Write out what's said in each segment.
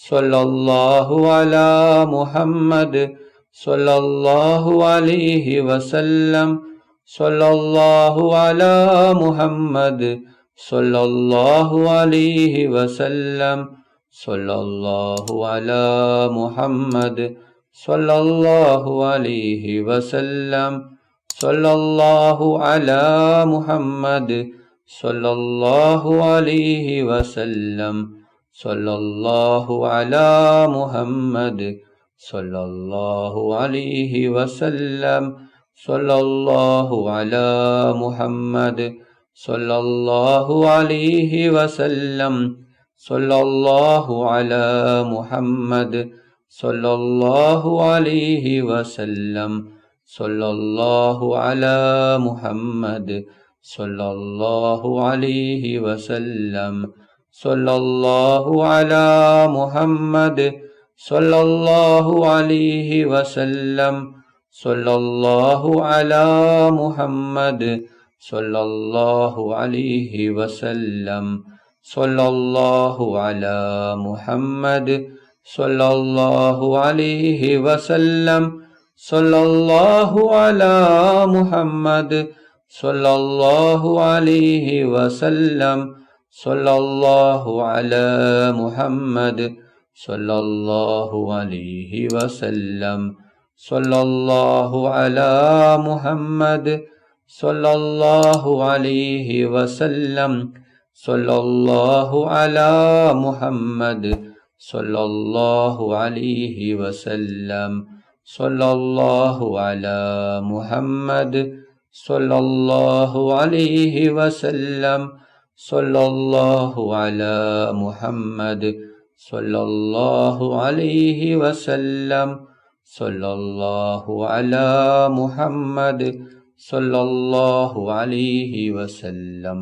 സല്ലല്ലാഹു അലാ മുഹമ്മദ് സല്ലല്ലാഹു അലൈഹി വസല്ലം സല്ലല്ലാഹു അലാ മുഹമ്മദ് സല്ലല്ലാഹു അലൈഹി വസല്ലം സല്ലല്ലാഹു അലാ മുഹമ്മദ് സല്ലല്ലാഹു അലൈഹി വസല്ലം സല്ലല്ലാഹു അലാ മുഹമ്മദ് സല്ലല്ലാഹു അലൈഹി വസല്ലം സല്ലല്ലാഹു അലാ മുഹമ്മദ് സല്ലല്ലാഹു അലൈഹി വസല്ലം സല്ലല്ലാഹു അലാ മുഹമ്മദ് സല്ലല്ലാഹു അലൈഹി വസല്ലം സല്ലല്ലാഹു അലാ മുഹമ്മദ് സല്ലല്ലാഹു അലൈഹി വസല്ലം സല്ലല്ലാഹു അലാ മുഹമ്മദ് സല്ലല്ലാഹു അലൈഹി വസല്ലം സല്ലല്ലാഹു അലാ മുഹമ്മദ് സല്ലല്ലാഹു അലൈഹി വസല്ലം സല്ലല്ലാഹു അലാ മുഹമ്മദ് സല്ലല്ലാഹു അലൈഹി വസല്ലം സല്ലല്ലാഹു അലാ മുഹമ്മദ് സല്ലല്ലാഹു അലൈഹി വസല്ലം സല്ലല്ലാഹു അലാ മുഹമ്മദ് സല്ലല്ലാഹു അലൈഹി വസല്ലം സല്ലല്ലാഹു അലാ മുഹമ്മദ് സല്ലല്ലാഹു അലൈഹി വസല്ലം സല്ലല്ലാഹു അലാ മുഹമ്മദ് സല്ലല്ലാഹു അലൈഹി വസല്ലം സല്ലല്ലാഹു അലാ മുഹമ്മദ് സല്ലല്ലാഹു അലൈഹി വസല്ലം സല്ലല്ലാഹു അലാ മുഹമ്മദ് സല്ലല്ലാഹു അലൈഹി വസല്ലം സല്ലല്ലാഹു അലാ മുഹമ്മദ് സല്ലല്ലാഹു അലൈഹി വസല്ലം സല്ലല്ലാഹു അലാ മുഹമ്മദ് സല്ലല്ലാഹു അലൈഹി വസല്ലം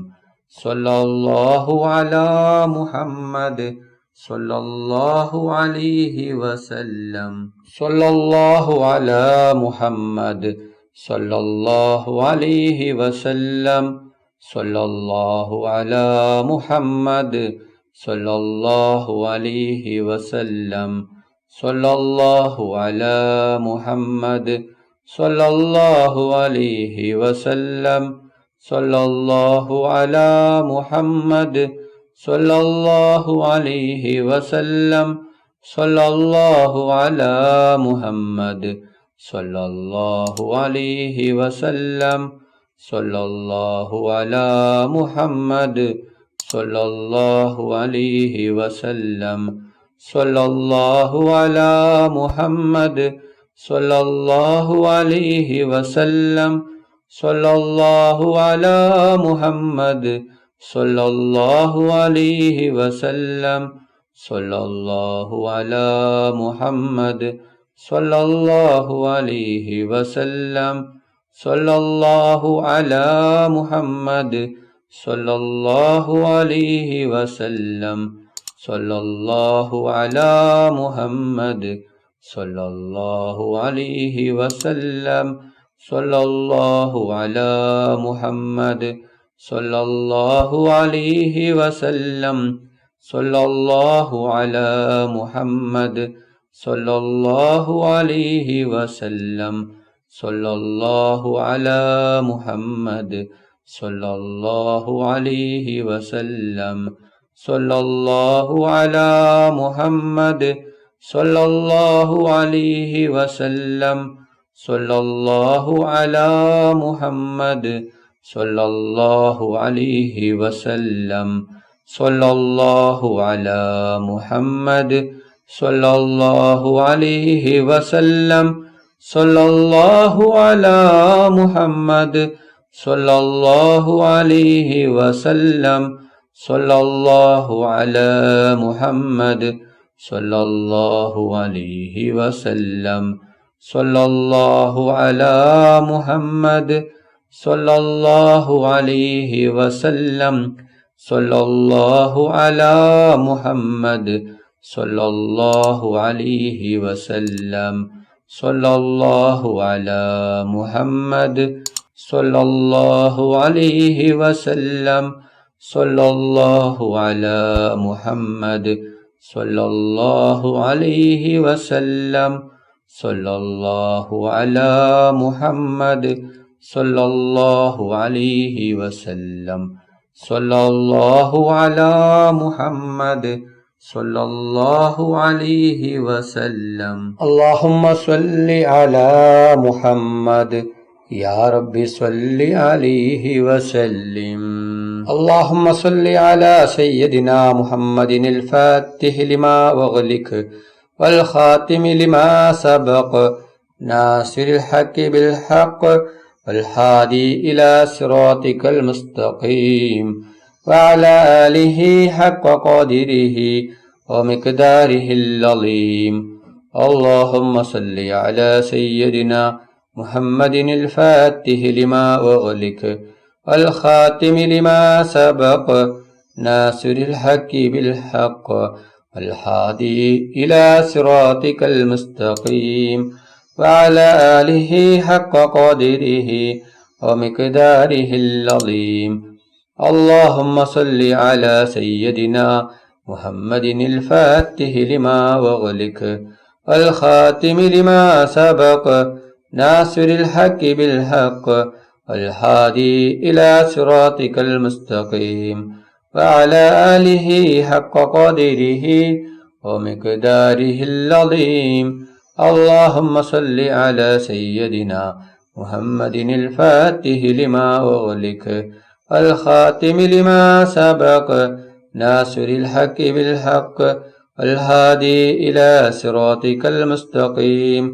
സല്ലല്ലാഹു അലാ മുഹമ്മദ് സല്ലല്ലാഹു അലൈഹി വസല്ലം സല്ലല്ലാഹു അലാ മുഹമ്മദ് സല്ലല്ലാഹു അലൈഹി വസല്ലം സല്ലല്ലാഹു അലാ മുഹമ്മദ് സല്ലല്ലാഹു അലൈഹി വസല്ലം സല്ലല്ലാഹു അലാ മുഹമ്മദ് സല്ലല്ലാഹു അലൈഹി വസല്ലം സല്ലല്ലാഹു അലാ മുഹമ്മദ് സല്ലല്ലാഹു അലൈഹി വസല്ലം സല്ലല്ലാഹു അലാ മുഹമ്മദ് സല്ലല്ലാഹു അലൈഹി വസല്ലം സല്ലല്ലാഹു അലാ മുഹമ്മദ് സല്ലല്ലാഹു അലൈഹി വസല്ലം സല്ലല്ലാഹു അലാ മുഹമ്മദ് സല്ലല്ലാഹു അലൈഹി വസല്ലം സല്ലല്ലാഹു അലാ മുഹമ്മദ് സല്ലല്ലാഹു അലൈഹി വസല്ലം സല്ലല്ലാഹു അലാ മുഹമ്മദ് സല്ലല്ലാഹു അലൈഹി വസല്ലം സല്ലല്ലാഹു അലാ മുഹമ്മദ് സല്ലല്ലാഹു അലൈഹി വസല്ലം സല്ലല്ലാഹു അലാ മുഹമ്മദ് സല്ലല്ലാഹു അലൈഹി വസല്ലം സല്ലല്ലാഹു അലാ മുഹമ്മദ് സല്ലല്ലാഹു അലൈഹി വസല്ലം സല്ലല്ലാഹു അലാ മുഹമ്മദ് സല്ലല്ലാഹു അലൈഹി വസല്ലം സല്ലല്ലാഹു അലാ മുഹമ്മദ് സല്ലല്ലാഹു അലൈഹി വസല്ലം സല്ലല്ലാഹു അലാ മുഹമ്മദ് സല്ലല്ലാഹു അലൈഹി വസല്ലം സല്ലല്ലാഹു അലാ മുഹമ്മദ് സല്ലല്ലാഹു അലൈഹി വസല്ലം സല്ലല്ലാഹു അലാ മുഹമ്മദ് സല്ലല്ലാഹു അലൈഹി വസല്ലം സല്ലല്ലാഹു അലാ മുഹമ്മദ് സല്ലല്ലാഹു അലൈഹി വസല്ലം സല്ലല്ലാഹു അലാ മുഹമ്മദ് സല്ലല്ലാഹു അലൈഹി വസല്ലം സല്ലല്ലാഹു അലാ മുഹമ്മദ് സല്ലല്ലാഹു അലൈഹി വസല്ലം സല്ലല്ലാഹു അലാ മുഹമ്മദ് സല്ലല്ലാഹു അലൈഹി വസല്ലം സല്ലല്ലാഹു അലാ മുഹമ്മദ് സല്ലല്ലാഹു അലൈഹി വസല്ലം സല്ലല്ലാഹു അലാ മുഹമ്മദ് صلى الله عليه وسلم. صلى الله على محمد صلى الله عليه وسلم. صلى الله على محمد صلى الله عليه وسلم. اللهم صل على محمد يا رب صل عليه وسلم. اللهم صل على سيدنا محمد الفاتح لما أغلق والخاتم لما سبق ناصر الحق بالحق والهادي إلى صراطك المستقيم وعلى آله حق قدره ومقداره العظيم. اللهم صل على سيدنا محمد الفاتح لما أغلق والخاتم لما سبق ناصر الحق بالحق والهادي إلى صراطك المستقيم وعلى آله حق قدره ومقداره العظيم. اللهم صل على سيدنا محمد الفاتح لما أغلق والخاتم لما سبق ناصر الحق بالحق والهادي إلى صراطك المستقيم وعلى آله حق قدره ومقداره العظيم. اللهم صل على سيدنا محمد الفاتح لما أغلق والخاتم لما سبق ناصر الحق بالحق والهادي إلى صراطك المستقيم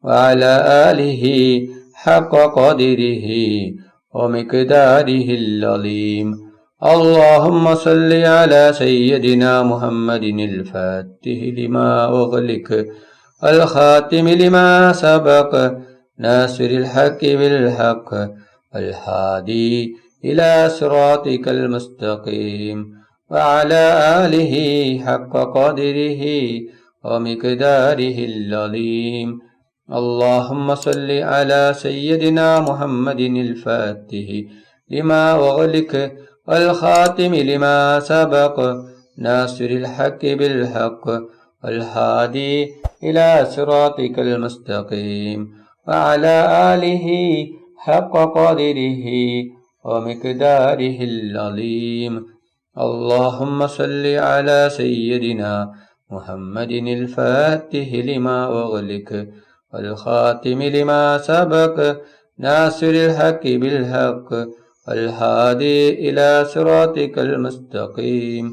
وعلى آله حق قدره ومقداره العظيم. اللهم صل على سيدنا محمد الفاتح لما أغلق والخاتم لما سبق ناصر الحق بالحق والهادي إلى صراطك المستقيم وعلى آله حق قدره ومقداره العظيم. اللهم صل على سيدنا محمد الفاتح لما أغلق والخاتم لما سبق ناصر الحق بالحق والهادي إلى صراطك المستقيم وعلى آله حق قدره ومقداره العظيم. اللهم صل على سيدنا محمد الفاتح لما أغلق والخاتم لما سبق ناصر الحق بالحق والهادي إلى صراطك المستقيم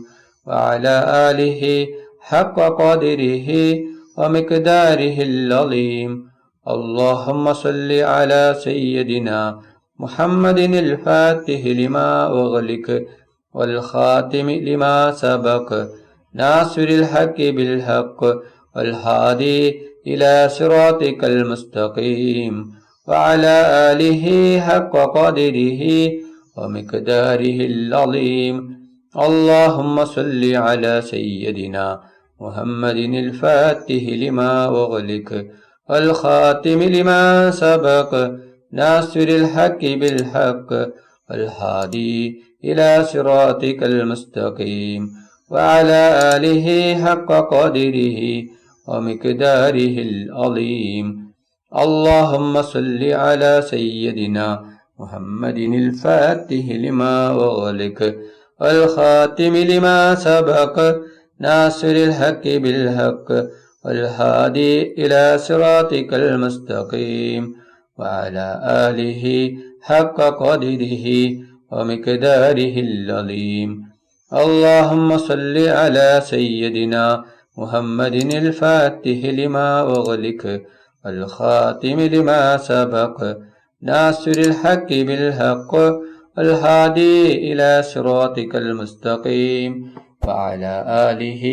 وعلى آله حق قدره ومقداره العظيم. اللهم صل على سيدنا محمد الفاتح لما أغلق والخاتم لما سبق ناصر الحق بالحق والهادي إلى صراطك المستقيم وعلى آله حق قدره ومقداره العظيم. اللهم صل على سيدنا محمد الفاتح لما أغلق والخاتم لما سبق ناصر الحق بالحق والهادي إلى صراطك المستقيم وعلى آله حق قدره ومقداره العظيم. اللهم صل على سيدنا محمد الفاتح لما أغلق والخاتم لما سبق ناصر الحق بالحق والهادي إلى صراطك المستقيم وعلى آله حق قدره ومقداره العظيم. اللهم صل على سيدنا محمد الفاتح لما أغلق والخاتم لما سبق ناصر الحق بالحق والهادي إلى صراطك المستقيم وعلى آله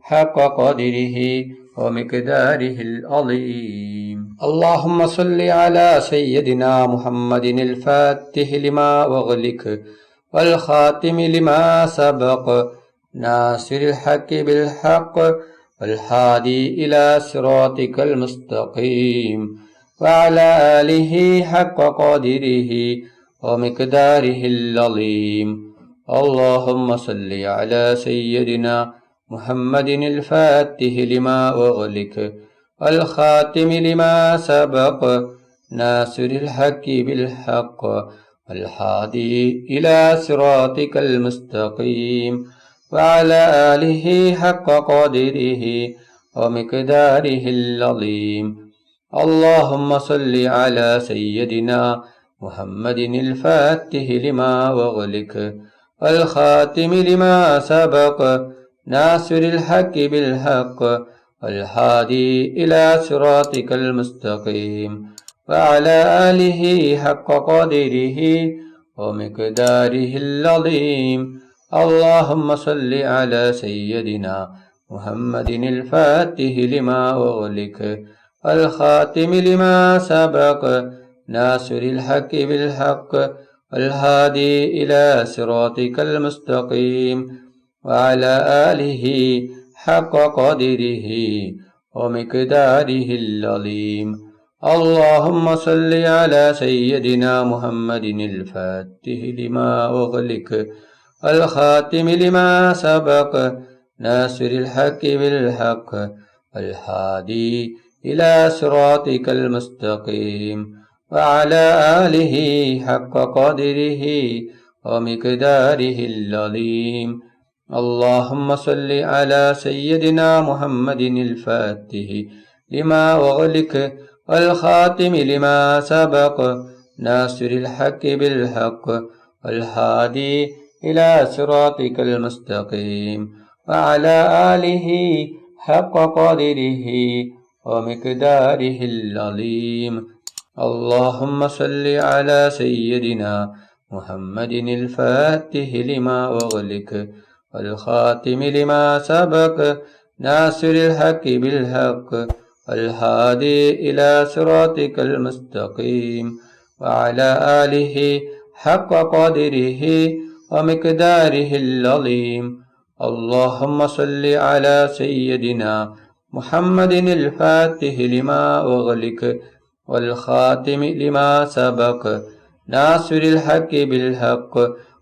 حق قدره ومقداره العظيم. اللهم صل على سيدنا محمد الفاتح لما أغلق والخاتم لما سبق ناصر الحق بالحق والهادي إلى صراطك المستقيم وعلى آله حق قدره ومقداره العظيم. اللهم صل على سيدنا محمد الفاتح لما أغلق الخاتم لما سبق ناصر الحق بالحق الهادي إلى صراطك المستقيم وعلى آله حق قدره ومقداره العظيم. اللهم صل على سيدنا محمد الفاتح لما أغلق الخاتم لما سبق ناصر الحق بالحق الهادي إلى صراطك المستقيم وعلى آله حق قدره ومقداره العظيم. اللهم صل على سيدنا محمد الفاتح لما أغلق الخاتم لما سبق ناصر الحق بالحق الهادي إلى صراطك المستقيم وعلى آله حق قدره ومقداره العظيم. اللهم صل على سيدنا محمد الفاتح لما أغلق الخاتم لما سبق ناصر الحق بالحق الهادي إلى صراطك المستقيم وعلى آله حق قدره ومقداره العظيم. اللهم صل على سيدنا محمد الفاتح لما أغلق الخاتم لما سبق ناصر الحق بالحق الهادي إلى صراطك المستقيم وعلى آله حق قدره ومقداره العظيم. اللهم صل على سيدنا محمد الفاتح لما أغلق الخاتم لما سبق ناصر الحق بالحق الهادي إلى صراطك المستقيم وعلى آله حق قدره ومقداره العظيم. اللهم صل على سيدنا محمد الفاتح لما أغلق والخاتم لما سبق ناصر الحق بالحق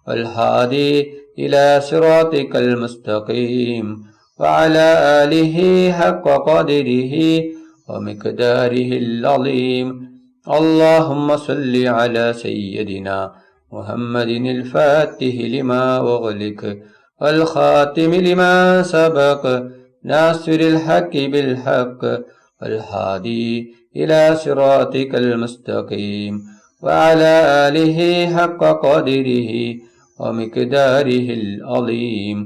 والهادي إلى صراطك المستقيم وعلى آله حق قدره ومقداره العظيم. اللهم صل على سيدنا محمد الفاتح لما أغلق والخاتم لما سبق ناصر الحق بالحق الهادي إلى صراطك المستقيم وعلى آله حق قدره ومقداره العظيم.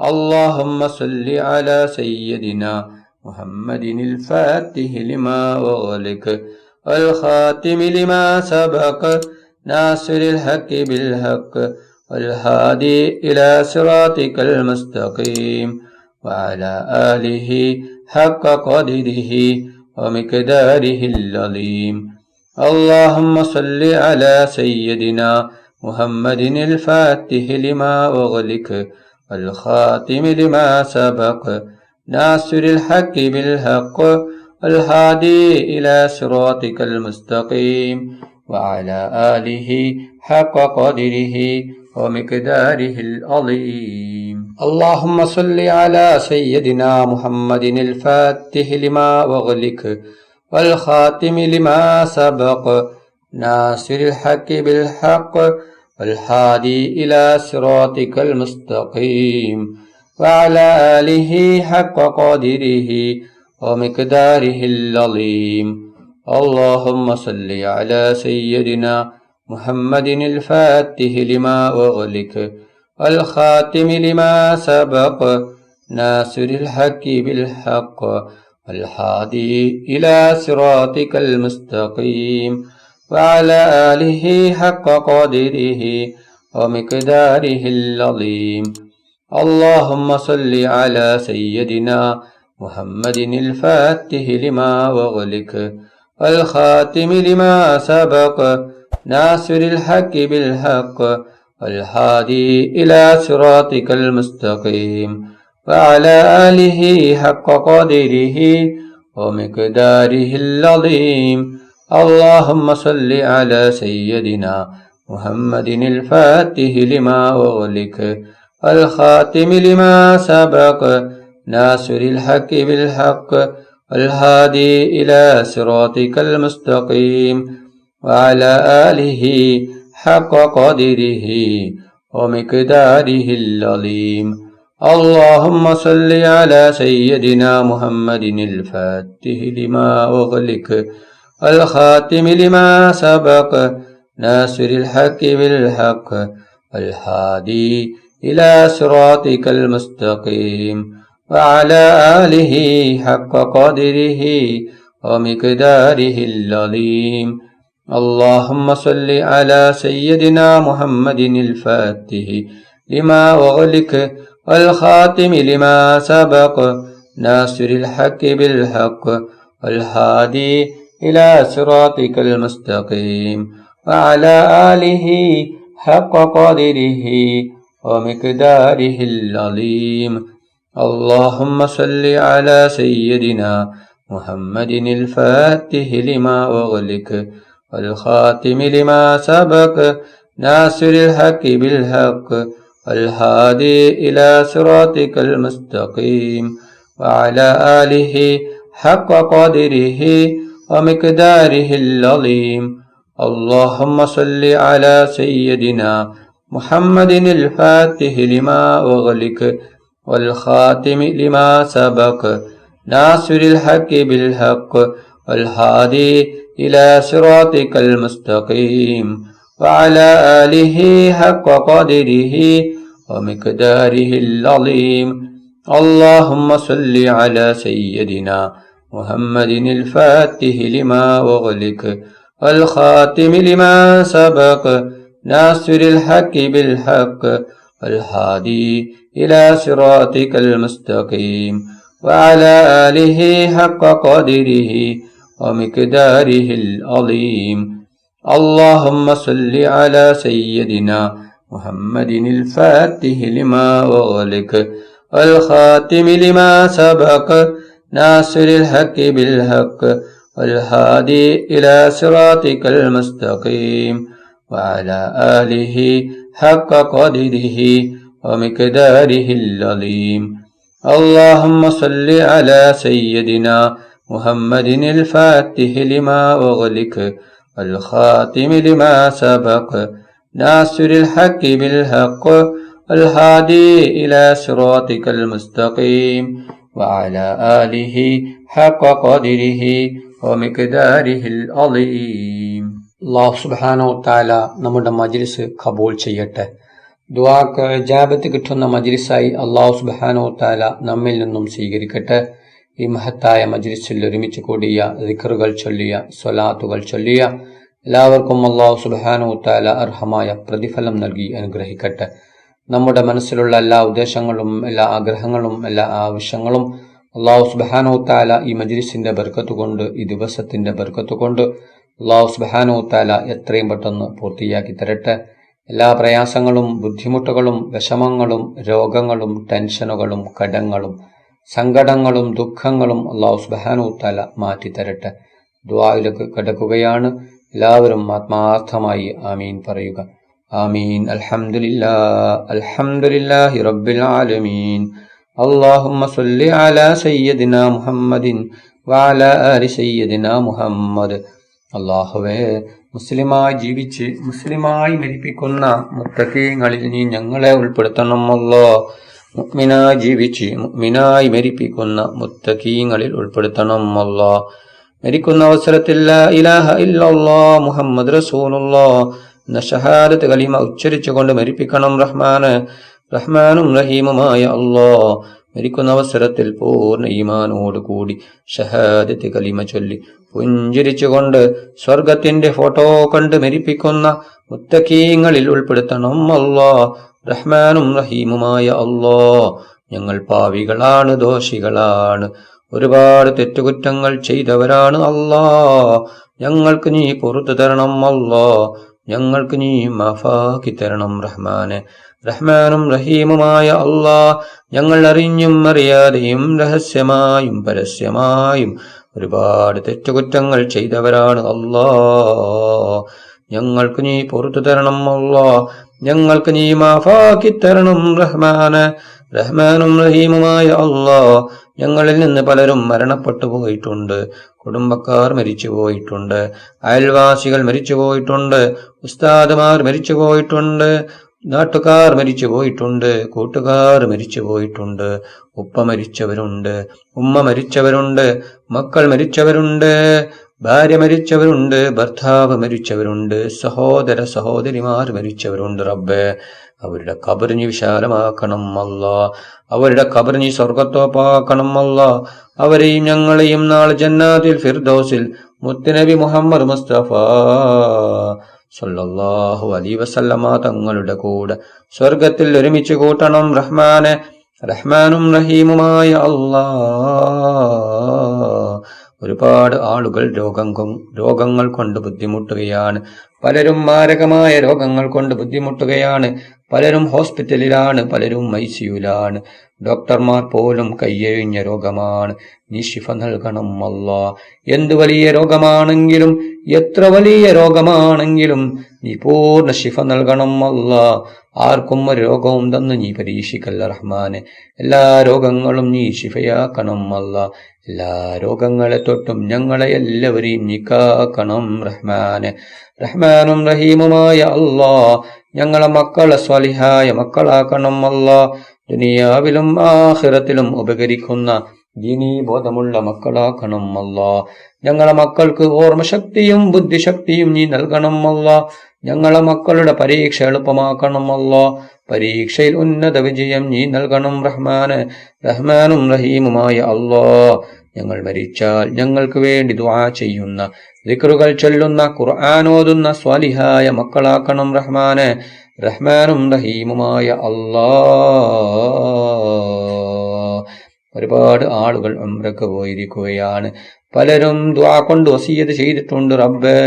اللهم صل على سيدنا محمد الفاتح لما أغلق والخاتم لما سبق ناصر الحق بالحق والهادي إلى صراطك المستقيم وعلى آله حق قدره ومقداره العظيم. اللهم صل على سيدنا محمد الفاتح لما أغلق الخاتم لما سبق ناصر الحق بالحق الهادي إلى صراطك المستقيم وعلى آله حق قدره ومقداره العظيم. اللهم صل على سيدنا محمد الفاتح لما أغلق والخاتم لما سبق ناصر الحق بالحق والهادي إلى صراطك المستقيم وعلى آله حق قدره ومقداره العظيم. اللهم صل على سيدنا محمد الفاتح لما أغلق والخاتم لما سبق ناصر الحق بالحق والهادي إلى صراطك المستقيم وعلى آله حق قدره ومقداره العظيم. اللهم صل على سيدنا محمد الفاتح لما أغلق والخاتم لما سبق ناصر الحق بالحق والهادي إلى صراطك المستقيم وعلى آله حق قدره ومقداره العظيم. اللهم صل على سيدنا محمد الفاتح لما أغلق الخاتم لما سبق ناصر الحق بالحق والهادي إلى صراطك المستقيم وعلى آله حق قدره ومقداره العظيم. اللهم صل على سيدنا محمد الفاتح لما أغلق الخاتم لما سبق ناصر الحق بالحق الهادي إلى صراطك المستقيم وعلى آله حق قدره ومقداره العظيم. اللهم صل على سيدنا محمد الفاتح لما أغلق والخاتم لما سبق ناصر الحق بالحق والهادي إلى صراطك المستقيم وعلى آله حق قدره ومقداره العظيم. اللهم صل على سيدنا محمد الفاتح لما أغلق والخاتم لما سبق ناصر الحق بالحق والهادي إلى صراطك المستقيم وعلى آله حق قدره ومقداره العظيم. اللهم صل على سيدنا محمد الفاتح لما أغلق والخاتم لما سبق ناصر الحق بالحق والهادي إلى صراطك المستقيم وعلى آله حق قدره ومقداره العظيم. اللهم صل على سيدنا محمد الفاتح لما أغلق والخاتم لما سبق ناصر الحق بالحق والهادي إلى صراطك المستقيم وعلى آله حق قدره ومقداره العظيم. اللهم صل على سيدنا محمد الفاتح لما أغلق والخاتم لما سبق ناصر الحق بالحق والهادي إلى صراطك المستقيم وعلى آله حق قدره ومقداره العظيم. اللهم صل على سيدنا محمد الفاتح لما أغلق والخاتم لما سبق ناصر الحق بالحق والهادي إلى صراطك المستقيم وعلى آله حق قدره ومقداره العظيم. അല്ലാഹു സുബ്ഹാനഹു വതആല നമ്മുടെ മജ്ലിസ് കബൂൽ ചെയ്യട്ടെ. ദുആക്ക് ഇജാബത്ത് കിട്ടുന്ന മജ്ലിസായി അല്ലാഹു സുബ്ഹാനഹു വതആല നമ്മിൽ നിന്നും സ്വീകരിക്കട്ടെ. ഈ മഹത്തായ മജ്ലിസിൽ ഒരുമിച്ച് കൂടിയ ദിക്റുകൾ ചൊല്ലിയ സ്വലാത്തുകൾ ചൊല്ലിയ എല്ലാവർക്കും അല്ലാഹു സുബ്ഹാനഹു വതആല അർഹമായ പ്രതിഫലം നൽകി അനുഗ്രഹിക്കട്ടെ. നമ്മുടെ മനസ്സിലുള്ള എല്ലാ ഉദ്ദേശങ്ങളും എല്ലാ ആഗ്രഹങ്ങളും എല്ലാ ആവശ്യങ്ങളും അല്ലാഹു സുബ്ഹാനഹു വതആല ഈ മജ്ലിസിന്റെ ബർക്കത്ത് കൊണ്ട് ഈ ദിവസത്തിന്റെ ബർക്കത്ത് കൊണ്ട് അല്ലാഹു സുബ്ഹാനഹു വതആല എത്രയും പെട്ടെന്ന് പൂർത്തിയാക്കി തരട്ടെ. എല്ലാ പ്രയാസങ്ങളും ബുദ്ധിമുട്ടുകളും വിഷമങ്ങളും രോഗങ്ങളും ടെൻഷനുകളും കടങ്ങളും സങ്കടങ്ങളും ദുഃഖങ്ങളും അല്ലാഹു സുബ്ഹാനഹു വതആല മാറ്റി തരട്ടെ. ദുആയിലേക്ക് കടക്കുകയാണ്. എല്ലാവരും ആത്മാർത്ഥമായി ആമീൻ പറയുക. ആമീൻ. അൽഹംദുലില്ലാഹി റബ്ബിൽ ആലമീൻ. അല്ലാഹുമ്മ സ്വല്ലി അലാ സയ്യിദിനാ മുഹമ്മദിൻ വഅലാ ആലി സയ്യിദിനാ മുഹമ്മദ്. അല്ലാഹുവേ, മുസ്ലിമായി ജീവിച്ച് മുസ്ലിമായി മരിപ്പിക്കുന്ന മുത്തഖീങ്ങളിൽ നീ ഞങ്ങളെ ഉൾപ്പെടുത്തണം. അല്ലാഹ്, മുഅ്മിനായി ജീവിച്ച് മുഅ്മിനായി മരിപ്പിക്കുന്ന മുത്തഖീങ്ങളിൽ ഉൾപ്പെടുത്തണം. അല്ലാഹ്, മരിക്കുന്ന അവസരത്തിൽ ലാ ഇലാഹ ഇല്ലല്ലാഹ് മുഹമ്മദ് റസൂലുള്ളാഹ് എന്ന ഷഹാദത്ത് കലിമ ഉച്ചരിച്ചുകൊണ്ട് മരിപ്പിക്കണം. റഹ്മാനും റഹീമുമായ അല്ലാഹ്, മരിക്കുന്ന അവസരത്തിൽ പൂർണ്ണ ഈമാനോട് കൂടി ഷഹാദത്ത് കലിമ ചൊല്ലി പുഞ്ചിരിച്ചുകൊണ്ട് സ്വർഗത്തിന്റെ ഫോട്ടോ കണ്ട് മരിപ്പിക്കുന്ന മുത്തഖീങ്ങളിൽ ഉൾപ്പെടുത്തണം. അല്ലാഹ്, റഹ്മാനും റഹീമുമായ അല്ലാഹ്, ഞങ്ങൾ പാവികളാണ്, ദോഷികളാണ്, ഒരുപാട് തെറ്റുകുറ്റങ്ങൾ ചെയ്തവരാണ്. അല്ലാഹ്, ഞങ്ങൾക്ക് നീ പുറത്തു തരണം. അല്ലാഹ്, ഞങ്ങൾക്ക് നീ മാഫാക്കി തരണം. റഹ്മാനും റഹീമുമായ അല്ലാഹ്, ഞങ്ങൾ അറിഞ്ഞും അറിയാതെയും രഹസ്യമായും പരസ്യമായും ഒരുപാട് തെറ്റുകുറ്റങ്ങൾ ചെയ്തവരാണ്. അല്ലാഹ്, ഞങ്ങൾക്ക് നീ പുറത്തു തരണം. അല്ലാഹ്, ഞങ്ങൾക്ക് നീ മാഫാക്കി തരണം. റഹ്മാനും റഹീമുമായ അല്ലാ, ഞങ്ങളിൽ നിന്ന് പലരും മരണപ്പെട്ടു പോയിട്ടുണ്ട്. കുടുംബക്കാർ മരിച്ചു പോയിട്ടുണ്ട്, അയൽവാസികൾ മരിച്ചു പോയിട്ടുണ്ട്, ഉസ്താദുമാർ മരിച്ചു പോയിട്ടുണ്ട്, നാട്ടുകാർ മരിച്ചു പോയിട്ടുണ്ട്, കൂട്ടുകാർ മരിച്ചു പോയിട്ടുണ്ട്, ഉപ്പ മരിച്ചവരുണ്ട്, ഉമ്മ മരിച്ചവരുണ്ട്, മക്കൾ മരിച്ചവരുണ്ട്, ഭാര്യ മരിച്ചവരുണ്ട്, ഭർത്താവ് മരിച്ചവരുണ്ട്, സഹോദര സഹോദരിമാർ മരിച്ചവരുണ്ട്. റബ്ബേ, അവരുടെ ഖബറിനെ വിശാലമാക്കണം അല്ലാ, അവരുടെ ഖബറിനെ സ്വർഗത്തോപ്പാക്കണം അല്ലാ. അവരെയും ഞങ്ങളെയും നാളെ ജന്നാത്തിൽ ഫിർദൗസിൽ മുത്തുനബി മുഹമ്മദ് മുസ്തഫ സല്ലല്ലാഹു അലൈഹി വസല്ലമ തങ്ങളുടെ കൂടെ സ്വർഗത്തിൽ ഒരുമിച്ച് കൂട്ടണം റഹ്മാനെ. റഹ്മാനും റഹീമുമായ അല്ലാ, ഒരുപാട് ആളുകൾ രോഗങ്ങൾ കൊണ്ട് ബുദ്ധിമുട്ടുകയാണ്. പലരും മാരകമായ രോഗങ്ങൾ കൊണ്ട് ബുദ്ധിമുട്ടുകയാണ്. പലരും ഹോസ്പിറ്റലിലാണ്, പലരും ഐസിയുലാണ്. ഡോക്ടർമാർ പോലും കയ്യൊഴിഞ്ഞ രോഗമാണ്. നീ ശിഫ നൽകണം അല്ലാ. എന്ത് വലിയ രോഗമാണെങ്കിലും, എത്ര വലിയ രോഗമാണെങ്കിലും നീ പൂർണ്ണ ശിഫ നൽകണം അല്ലാ. ആർക്കും ഒരു രോഗവും തന്ന് നീ പരീക്ഷിക്കല്ല റഹ്മാനെ. എല്ലാ രോഗങ്ങളും നീ ശിഫയാക്കണം അല്ലാ. എല്ലാ രോഗങ്ങളെ തൊട്ടും ഞങ്ങളെ എല്ലാവരെയും നീ കാക്കണം റഹ്മാനെ. റഹ്മാനും റഹീമുമായ അല്ലാ, ഞങ്ങളെ മക്കളെ സ്വാലിഹായ മക്കളാക്കണം അല്ലാ. ദുനിയാവിലും ആഖിറത്തിലും ഉപകരിക്കുന്ന ദീനീ ബോധമുള്ള മക്കളാക്കണം അല്ലാ. ഞങ്ങളെ മക്കൾക്ക് ഓർമ്മശക്തിയും ബുദ്ധിശക്തിയും നീ നൽകണം അല്ലാ. ഞങ്ങളെ മക്കളുടെ പരീക്ഷ എളുപ്പമാക്കണം അല്ലാ. പരീക്ഷയിൽ ഉന്നത വിജയം നീ നൽകണം റഹ്മാന്. റഹ്മാനും റഹീമുമായ അല്ലാ, ഞങ്ങൾ മരിച്ചാൽ ഞങ്ങൾക്ക് വേണ്ടി ദുആ ചെയ്യുന്ന, ദിക്റുകൾ ചൊല്ലുന്ന, ഖുർആൻ ഓതുന്ന സ്വാലിഹായ മക്കളാക്കണം റഹ്മാന്. റഹ്മാനും റഹീമുമായ അല്ലാ, ഒരുപാട് ആളുകൾ ഉംറക്ക് പോയിരിക്കുകയാണ്. പലരും ദുആ കൊണ്ട് വസിയത്ത് ചെയ്തിട്ടുണ്ട് റബ്ബേ.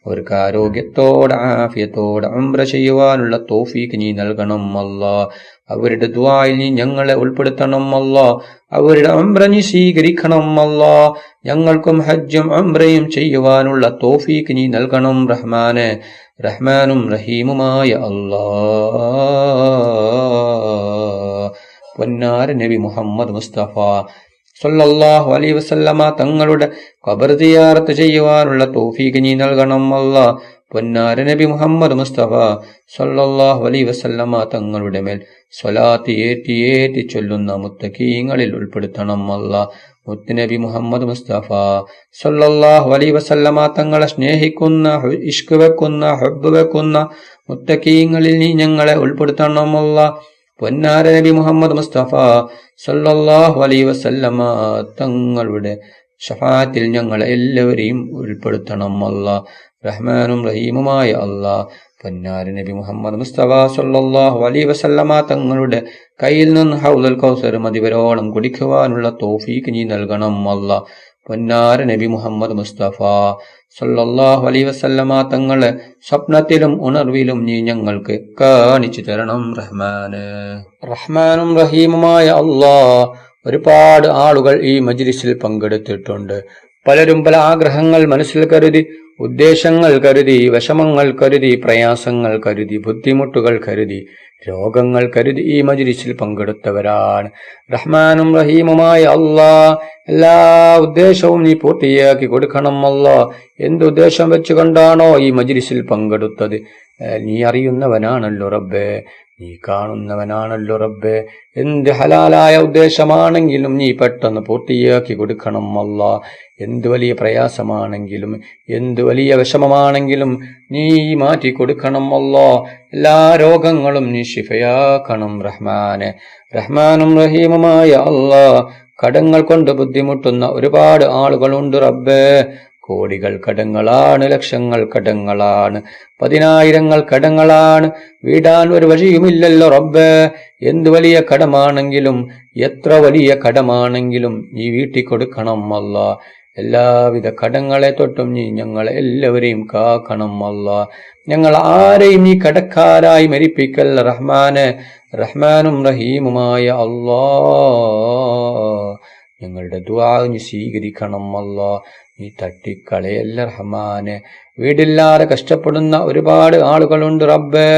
അവർക്ക് ആരോഗ്യത്തോടെ ആഫിയത്തോടെ ഉംറ ചെയ്യുവാനുള്ള തൗഫീഖ് നീ നൽകണം അല്ലാ. അവരുടെ ദുആയിൽ നീ ഞങ്ങളെ ഉൾപ്പെടുത്തണം അല്ലാ. അവരുടെ ഉംറ നീ സ്വീകരിക്കണം അല്ലാ. ഞങ്ങൾക്കും ഹജ്ജും ഉംറയും ചെയ്യുവാനുള്ള തൗഫീഖ് നീ നൽകണം റഹ്മാനെ. റഹ്മാനും റഹീമുമായ അല്ലാ, പൊന്നാര നബി മുഹമ്മദ് മുസ്തഫ സല്ലല്ലാഹു അലൈഹി വസല്ലമ തങ്ങളുടെ ഖബർ സിയാറത്ത് ചെയ്യുവാനുള്ള തൗഫീഖ് നീ നൽകണം അല്ലാ. പൊന്നാര നബി മുഹമ്മദ് മുസ്തഫ സല്ലല്ലാഹു അലൈഹി വസല്ലമ തങ്ങളുടെ മേൽ സ്വലാത്ത് ഏറ്റി ചൊല്ലുന്ന മുത്തഖീങ്ങളിൽ ഉൾപ്പെടുത്തണം അല്ലാ. മുത്തുനബി മുഹമ്മദ് മുസ്തഫ സല്ലല്ലാഹു അലൈഹി വസല്ലമ തങ്ങളെ സ്നേഹിക്കുന്ന, ഇഷ്ക് വെക്കുന്ന, ഹബ്ബ് വെക്കുന്ന മുത്തഖീങ്ങളിൽ നീ ഞങ്ങളെ ഉൾപ്പെടുത്തണം അല്ലാ. പൊന്നാര നബി മുഹമ്മദ് മുസ്തഫ സല്ലല്ലാഹു അലൈഹി വസല്ലമ തങ്ങളുടെ ശഫാഅത്തിൽ ഞങ്ങളെ എല്ലാവരെയും ഉൾപ്പെടുത്തണം അല്ലാ. റഹ്മാനും റഹീമുമായ അല്ലാ, പൊന്നാര നബി മുഹമ്മദ് മുസ്തഫ സല്ലല്ലാഹു അലൈഹി വസല്ലമ തങ്ങളുടെ കയ്യിൽ നിന്ന് ഹൗദുൽ കൗസർ മതിവരോളം കുടിക്കുവാനുള്ള തൗഫീഖ് നീ നൽകണം അല്ലാ. പൊന്നാര നബി മുഹമ്മദ് മുസ്തഫ സല്ലല്ലാഹു അലൈഹി വസല്ലമ തങ്ങളെ സ്വപ്നത്തിലും ഉണർവിലും നീ ഞങ്ങൾക്ക് കാണിച്ചു തരണം റഹ്മാന്. റഹ്മാനും റഹീമുമായ അല്ലാ, ഒരുപാട് ആളുകൾ ഈ മജ്ലിസിൽ പങ്കെടുത്തിട്ടുണ്ട്. പലരും പല ആഗ്രഹങ്ങൾ മനസ്സിൽ കരുതി, ഉദ്ദേശങ്ങൾ കരുതി, വിഷമങ്ങൾ കരുതി, പ്രയാസങ്ങൾ കരുതി, ബുദ്ധിമുട്ടുകൾ കരുതി, രോഗങ്ങൾ കരുതി ഈ മജ്ലിസിൽ പങ്കെടുത്തവരാണ്. റഹ്മാനും റഹീമുമായ അല്ലാ, എല്ലാ ഉദ്ദേശവും നീ പൂർത്തിയാക്കി കൊടുക്കണം അല്ലാ. എന്തുദ്ദേശം വെച്ചുകൊണ്ടാണോ ഈ മജ്ലിസിൽ പങ്കെടുത്തത് നീ അറിയുന്നവനാണല്ലോ റബ്ബേ, നീ കാണുന്നവനാണല്ലോ റബ്ബേ. എന്ത് ഹലാലായ ഉദ്ദേശമാണെങ്കിലും നീ പെട്ടെന്ന് പൂർത്തിയാക്കി കൊടുക്കണം അല്ലാ. എന്ത് വലിയ പ്രയാസമാണെങ്കിലും, എന്ത് വലിയ വിഷമമാണെങ്കിലും നീ മാറ്റി കൊടുക്കണം അല്ലാ. എല്ലാ രോഗങ്ങളും നീ ശിഫയാക്കണം റഹ്മാനെ. റഹ്മാനും റഹീമുമായ അല്ലാ, കടങ്ങൾ കൊണ്ട് ബുദ്ധിമുട്ടുന്ന ഒരുപാട് ആളുകളുണ്ട് റബ്ബേ. കോടികൾ കടങ്ങളാണ്, ലക്ഷങ്ങൾ കടങ്ങളാണ്, 10,000 കടങ്ങളാണ്. വീടാൻ ഒരു വഴിയുമില്ലല്ലോ റബ്ബേ. എന്ത് വലിയ കടമാണെങ്കിലും, എത്ര വലിയ കടമാണെങ്കിലും നീ വീട്ടി കൊടുക്കണം അല്ലാ. എല്ലാവിധ കടങ്ങളെ തൊട്ടും നീ ഞങ്ങളെ എല്ലാവരെയും കാക്കണം അല്ലാ. ഞങ്ങൾ ആരെയും നീ കടക്കാരായി മരിപ്പിക്കല്ല റഹ്മാനെ. റഹ്മാനും റഹീമുമായ അല്ലാ, ഞങ്ങളുടെ ദുആ നീ സ്വീകരിക്കണം അല്ലാ. നീ തട്ടിക്കളയല്ല റഹ്മാനെ. വീടില്ലാതെ കഷ്ടപ്പെടുന്ന ഒരുപാട് ആളുകളുണ്ട് റബ്ബേ.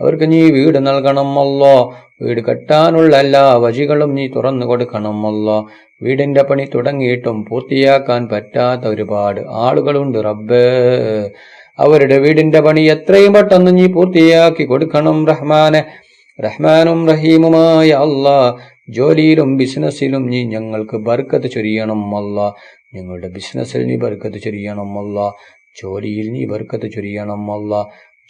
അവർക്ക് നീ വീട് നൽകണം അല്ലാ. വീട് കെട്ടാനുള്ള എല്ലാ വഴികളും നീ തുറന്നു കൊടുക്കണം അല്ലാ. വീടിന്റെ പണി തുടങ്ങിയിട്ടും പൂർത്തിയാക്കാൻ പറ്റാത്ത ഒരുപാട് ആളുകളുണ്ട് റബ്ബേ. അവരുടെ വീടിന്റെ പണി എത്രയും പെട്ടെന്ന് നീ പൂർത്തിയാക്കി കൊടുക്കണം റഹ്മാനെ. റഹ്മാനും റഹീമുമായ അല്ലാ, ജോലിയിലും ബിസിനസ്സിലും നീ ഞങ്ങൾക്ക് ബർക്കത്ത് ചൊരിയണം അല്ലാ. ഞങ്ങളുടെ ബിസിനസ്സിൽ നീ ബർക്കത്ത് ചൊരിയണം അല്ലാ. ജോലിയിൽ നീ ബർക്കത്ത് ചൊരിയണം അല്ലാ.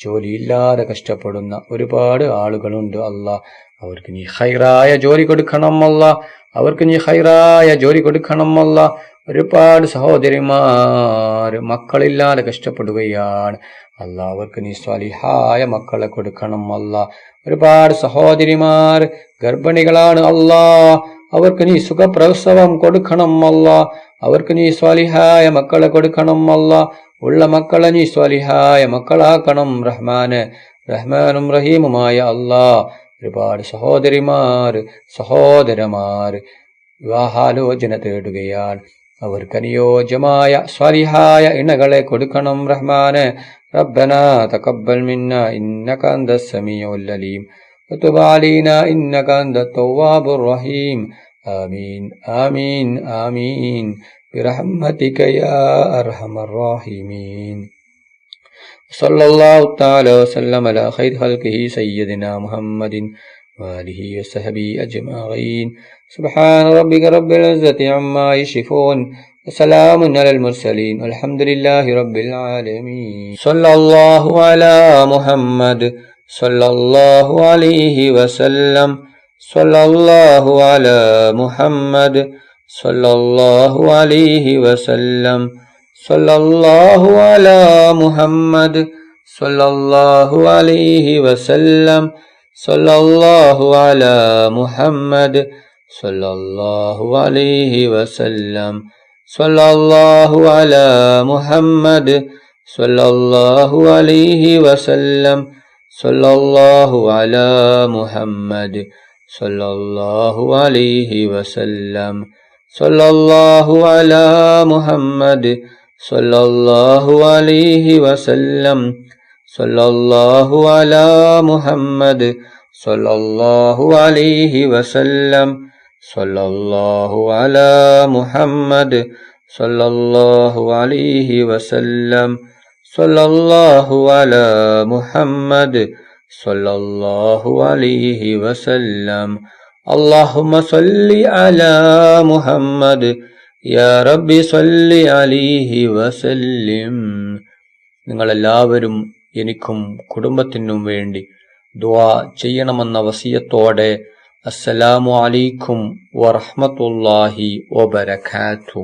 ജോലിയില്ലാതെ കഷ്ടപ്പെടുന്ന ഒരുപാട് ആളുകളുണ്ട് അല്ലാ. അവർക്ക് നീ ഖൈറായ ജോലി കൊടുക്കണം അല്ലാ. അവർക്ക് നീ ഖൈറായ ജോലി കൊടുക്കണം അല്ലാ. ഒരുപാട് സഹോദരിമാർ മക്കളില്ലാതെ കഷ്ടപ്പെടുകയാണ് അല്ലാ. അവർക്ക് നീ സ്വാലിഹായ മക്കളെ കൊടുക്കണം അല്ലാ. ഒരുപാട് സഹോദരിമാർ ഗർഭിണികളാണ് അല്ലാ. അവർക്ക് നീ സുഖപ്രസവം കൊടുക്കണം അല്ലാ. അവർക്ക് നീ സ്വാലിഹായ മക്കളെ കൊടുക്കണം അല്ലാ. ഉള്ള മക്കളെ നീ സ്വാലിഹായ മക്കളാക്കണം റഹ്മാനെ. റഹ്മാനും റഹീമുമായ അല്ലാ, ഒരുപാട് സഹോദരിമാർ സഹോദരന്മാർ വിവാഹാലോചന തേടുകയാണ്. അവർക്ക് അനുയോജ്യമായ സ്വാലിഹായ ഇണകളെ കൊടുക്കണം റഹ്മാനെ. റബ്ബനാ തഖബ്ബൽ മിന്നാ ഇന്നക അന്തസ് സമീഉൽ അലീം വതുബ് അലൈനാ ഇന്നക അന്തത് തവ്വാബുർ റഹീം. ആമീൻ ആമീൻ ആമീൻ برحمتك يا أرحم الراحمين. صلى الله تعالى وسلم على خير خلقه سيدنا محمد وآله وصحبه أجمعين. سبحان ربك رب العزة عما يصفون وسلام على المرسلين والحمد لله رب العالمين. صلى الله على محمد صلى الله عليه وسلم. صلى الله على محمد صلى الله عليه وسلم. صلى الله على محمد صلى الله عليه وسلم. صلى الله على محمد صلى الله عليه وسلم. صلى الله على محمد صلى الله عليه وسلم. صلى الله على محمد صلى الله عليه وسلم. صلى الله على محمد صلى الله عليه وسلم. صلى الله على محمد صلى الله عليه وسلم. صلى الله على محمد صلى الله عليه وسلم. صلى الله على محمد صلى الله عليه وسلم. اللهم صل على محمد يا رب صل عليه وسلم. നിങ്ങളെല്ലാവരും എനിക്കും കുടുംബത്തിനും വേണ്ടി ദുആ ചെയ്യണമെന്ന വസിയത്തോടെ അസ്സലാമു അലൈക്കും വറഹ്മത്തുള്ളാഹി വബറകാതുഹു.